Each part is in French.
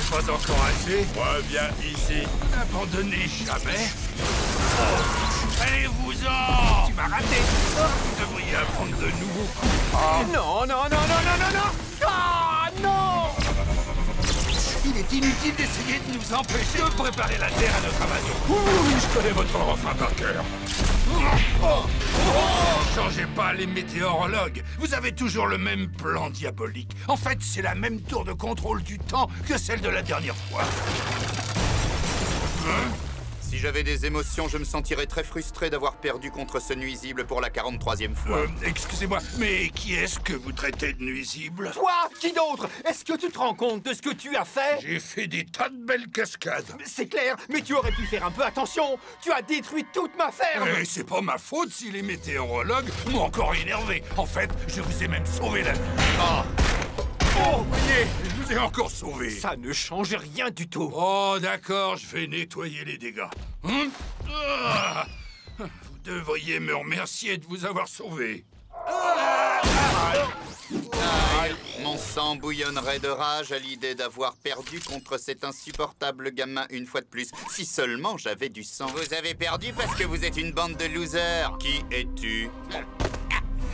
C'est pas encore assez? Reviens ici. N'abandonnez jamais. Allez-vous-en! Tu m'as raté. Vous devriez apprendre de nouveaux coups. Non, non, non, non, non, non, non! Ah, non! Il est inutile d'essayer de nous empêcher de préparer la Terre à notre invasion. Je connais votre refrain par cœur. Changez pas les météorologues. Vous avez toujours le même plan diabolique. En fait, c'est la même tour de contrôle du temps que celle de la dernière fois. Si j'avais des émotions, je me sentirais très frustré d'avoir perdu contre ce nuisible pour la 43e fois. Excusez-moi, mais qui est-ce que vous traitez de nuisible? Toi? Qui d'autre? Est-ce que tu te rends compte de ce que tu as fait? J'ai fait des tas de belles cascades. C'est clair, mais tu aurais pu faire un peu attention. Tu as détruit toute ma ferme. Et c'est pas ma faute si les météorologues m'ont encore énervé. En fait, je vous ai même sauvé la vie. Oh, voyez, je vous ai encore sauvé. Ça ne change rien du tout. Oh, d'accord, je vais nettoyer les dégâts. Vous devriez me remercier de vous avoir sauvé. Mon sang bouillonnerait de rage à l'idée d'avoir perdu contre cet insupportable gamin une fois de plus. Si seulement j'avais du sang. Vous avez perdu parce que vous êtes une bande de losers. Qui es-tu?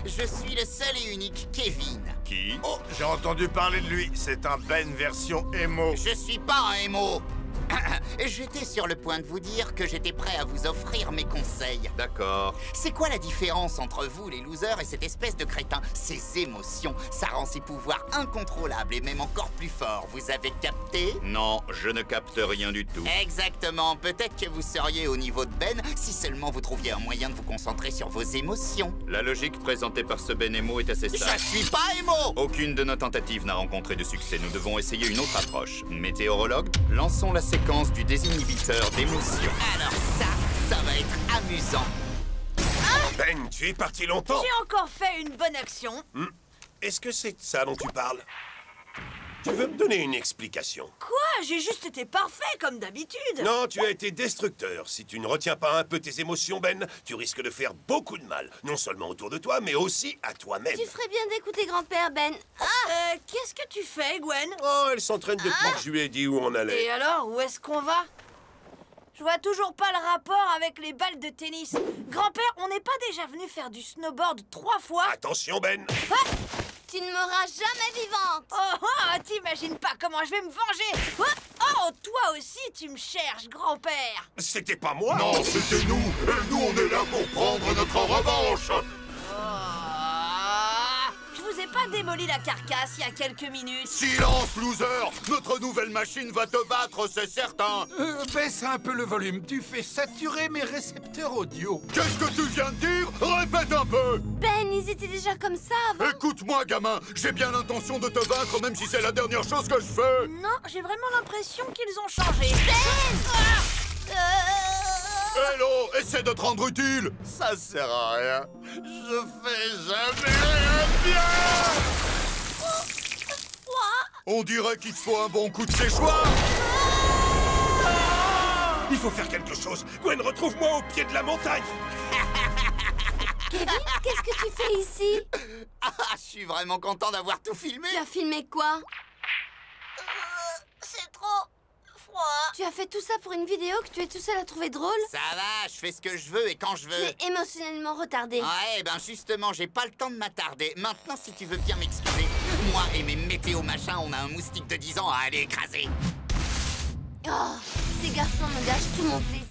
Je suis le seul et unique Kevin. Qui? Oh, j'ai entendu parler de lui. C'est un Ben version émo. Je suis pas un émo. J'étais sur le point de vous dire que j'étais prêt à vous offrir mes conseils. D'accord. C'est quoi la différence entre vous, les losers, et cette espèce de crétin? Ses émotions, ça rend ses pouvoirs incontrôlables et même encore plus forts. Vous avez capté? Non, je ne capte rien du tout. Exactement. Peut-être que vous seriez au niveau de Ben si seulement vous trouviez un moyen de vous concentrer sur vos émotions. La logique présentée par ce Ben émo est assez sage. Je suis pas émo! Aucune de nos tentatives n'a rencontré de succès. Nous devons essayer une autre approche. Météorologue, lançons la séquence du désinhibiteur d'émotions. Alors ça va être amusant. Ben, tu es parti longtemps. J'ai encore fait une bonne action. Est-ce que c'est de ça dont tu parles? Tu veux me donner une explication? Quoi? J'ai juste été parfait, comme d'habitude. Non, tu as été destructeur. Si tu ne retiens pas un peu tes émotions, Ben, tu risques de faire beaucoup de mal. Non seulement autour de toi, mais aussi à toi-même. Tu ferais bien d'écouter grand-père, Ben. Qu'est-ce que tu fais, Gwen? Oh, elle s'entraîne depuis que je lui ai dit où on allait. Et alors, où est-ce qu'on va? Je vois toujours pas le rapport avec les balles de tennis. Grand-père, on n'est pas déjà venu faire du snowboard 3 fois? Attention, Ben. Tu ne mourras jamais vivante. Oh, t'imagines pas comment je vais me venger. Oh, toi aussi, tu me cherches, grand-père. C'était pas moi. Non, c'était nous. Et nous, on est là pour prendre notre revanche. Je vous ai pas démoli la carcasse il y a quelques minutes. Silence, loser! Notre nouvelle machine va te battre, c'est certain! Baisse un peu le volume. Tu fais saturer mes récepteurs audio. Qu'est-ce que tu viens de dire? Répète un peu! Ben, ils étaient déjà comme ça avant. Écoute-moi, gamin, j'ai bien l'intention de te vaincre, même si c'est la dernière chose que je fais! Non, j'ai vraiment l'impression qu'ils ont changé. Hello, essaie de te rendre utile! Ça sert à rien. Je fais jamais rien de bien! On dirait qu'il te faut un bon coup de séchoir! Il faut faire quelque chose. Gwen, retrouve-moi au pied de la montagne. Kevin, qu'est-ce que tu fais ici? Je suis vraiment content d'avoir tout filmé! Tu as filmé quoi? C'est trop froid. Tu as fait tout ça pour une vidéo que tu es tout seul à trouver drôle? Ça va, je fais ce que je veux et quand je veux. Tu es émotionnellement retardé. Ouais, ben justement, j'ai pas le temps de m'attarder. Maintenant, si tu veux bien m'excuser, moi et mes météo machins, on a un moustique de 10 ans à aller écraser. Oh, ces garçons me gâchent tout mon plaisir.